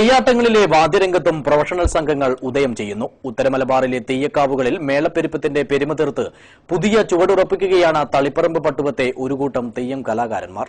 തെയ്യാട്ടങ്ങളിലെ വാദ്യരംഗത്തും professional സംഘങ്ങൾ ഉദയം ചെയ്യുന്നു. ഉത്തരമലബാറിലെ തെയ്യക്കാവുകളിൽ മേളപ്പെരുപ്പത്തിന്റെ പെരുമ തീർത്ത് പുതിയ ചുവടുറപ്പിക്കുകയാണ് തളിപ്പറമ്പ് പട്ടുവത്തെ ഒരു കൂട്ടം തെയ്യം കലാകാരന്മാർ.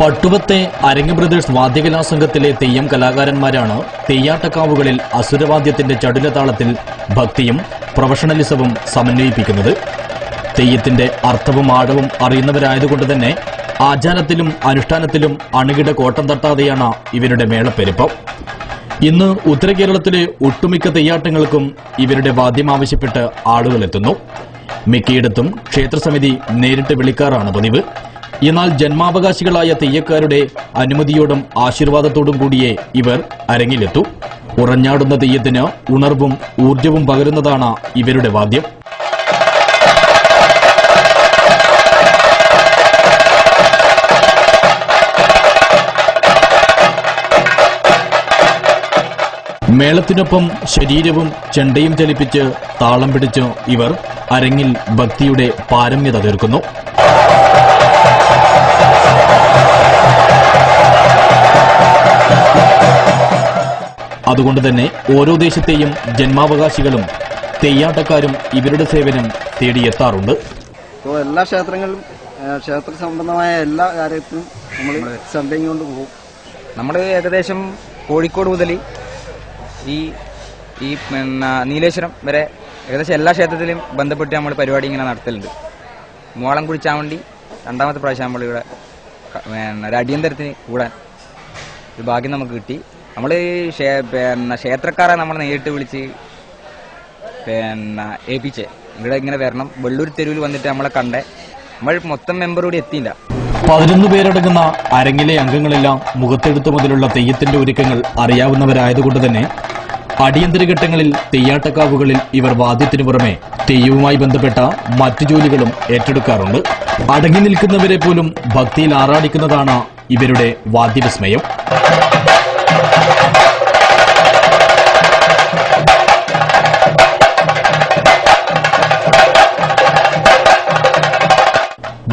പട്ടുവത്തെ അരങ്ങ് ബ്രദേഴ്സ് വാദ്യകലാ സംഘത്തിലെ തെയ്യം കലാകാരന്മാരാണ് തെയ്യാട്ടക്കാവുകളിൽ അസുരവാദ്യത്തിന്റെ ചടുലതാളത്തിൽ ഭക്തിയും പ്രൊഫഷണലിസവും സമന്വയിപ്പിക്കുന്നത്. തെയ്യത്തിന്റെ അർത്ഥവും ആഴവും അറിയുന്നവരായതുകൊണ്ട് തന്നെ ആചാരത്തിലും അനുഷ്ഠാനത്തിലും അണുകിട കോട്ടം തട്ടാതെയാണ് ഇവരുടെ മേളപ്പെരുപ്പം. ഇന്ന് ഉത്തര കേരളത്തിലെ ഒട്ടുമിക്ക തെയ്യാട്ടങ്ങൾക്കും ഇവരുടെ വാദ്യം ആവശ്യപ്പെട്ട് ആളുകളെത്തുന്നു. മിക്കയിടത്തും ക്ഷേത്രസമിതി നേരിട്ട് വിളിക്കാറാണ് പതിവ്. എന്നാൽ ജന്മാവകാശികളായ തെയ്യക്കാരുടെ അനുമതിയോടും ആശീർവാദത്തോടും കൂടിയേ ഇവർ അരങ്ങിലെത്തൂ. ഉറഞ്ഞാടുന്ന തെയ്യത്തിന് ഉണർവും ഊർജവും പകരുന്നതാണ് ഇവരുടെ വാദ്യം. മേളത്തിനൊപ്പം ശരീരവും ചെണ്ടയും ചലിപ്പിച്ച് താളം പിടിച്ച് ഇവർ അരങ്ങിൽ ഭക്തിയുടെ പാരമ്യത തീർക്കുന്നു. അതുകൊണ്ട് തന്നെ ഓരോ ദേശത്തെയും ജന്മാവകാശികളും തെയ്യാട്ടക്കാരും ഇവരുടെ സേവനം തേടിയെത്താറുണ്ട്. എല്ലാ ക്ഷേത്രങ്ങളിലും ക്ഷേത്ര സംബന്ധമായ എല്ലാ കാര്യത്തിലും നമ്മൾ ചണ്ടയും കൊണ്ട് പോകും. നമ്മൾ ഏകദേശം കോഴിക്കോട് മുതൽ ഈ നീലേശ്വരം വരെ ഏകദേശം എല്ലാ ക്ഷേത്രത്തിലും ബന്ധപ്പെട്ട് നമ്മൾ പരിപാടി ഇങ്ങനെ നടത്തലുണ്ട്. മൂവാളംകുടി ചാവണ്ടി രണ്ടാമത്തെ പ്രാവശ്യം നമ്മളിവിടെ ഒരു അടിയന്തരത്തിന് കൂടാൻ ഒരു ഭാഗ്യം നമുക്ക് കിട്ടി. നമ്മൾ ക്ഷേത്രക്കാരെ നമ്മൾ നേരിട്ട് വിളിച്ച് ഏൽപ്പിച്ചേ ഇവിടെ ഇങ്ങനെ വരണം, വെള്ളൂർ തെരുവിൽ വന്നിട്ട് നമ്മളെ കണ്ടേ. നമ്മൾ മൊത്തം മെമ്പർ കൂടി എത്തിയില്ല. 11 പേരടങ്ങുന്ന അരങ്ങിലെ അംഗങ്ങളെല്ലാം മുഖത്തെടുത്തു മുതലുള്ള തെയ്യത്തിന്റെ ഒരുക്കങ്ങൾ അറിയാവുന്നവരായതുകൊണ്ട് തന്നെ അടിയന്തര ഘട്ടങ്ങളിൽ തെയ്യാട്ടക്കാവുകളിൽ ഇവർ വാദ്യത്തിനു പുറമെ തെയ്യവുമായി ബന്ധപ്പെട്ട മറ്റു ജോലികളും ഏറ്റെടുക്കാറുണ്ട്. അടങ്ങി നിൽക്കുന്നവരെ പോലും ഭക്തിയിൽ ആറാടിക്കുന്നതാണ് ഇവരുടെ വാദ്യവിസ്മയം.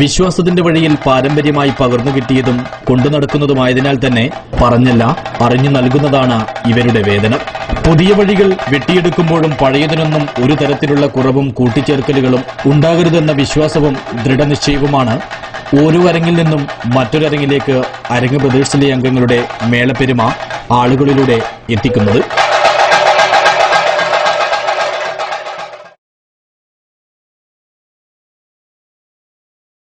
വിശ്വാസത്തിന്റെ വഴിയിൽ പാരമ്പര്യമായി പകർന്നു കിട്ടിയതും കൊണ്ടു നടക്കുന്നതുമായതിനാൽ തന്നെ പറഞ്ഞല്ല അറിഞ്ഞു നൽകുന്നതാണ് ഇവരുടെ വേദനം. പുതിയ വഴികൾ വെട്ടിയെടുക്കുമ്പോഴും പഴയതിനൊന്നും ഒരു തരത്തിലുള്ള കുറവും കൂട്ടിച്ചേർക്കലുകളും ഉണ്ടാകരുതെന്ന വിശ്വാസവും ദൃഢനിശ്ചയവുമാണ് ഓരോ അരങ്ങിൽ നിന്നും മറ്റൊരരങ്ങിലേക്ക് അരങ്ങ് ബ്രദേഴ്സിലെ അംഗങ്ങളുടെ മേളപ്പെരുമ ആളുകളിലൂടെ എത്തിക്കുന്നത്.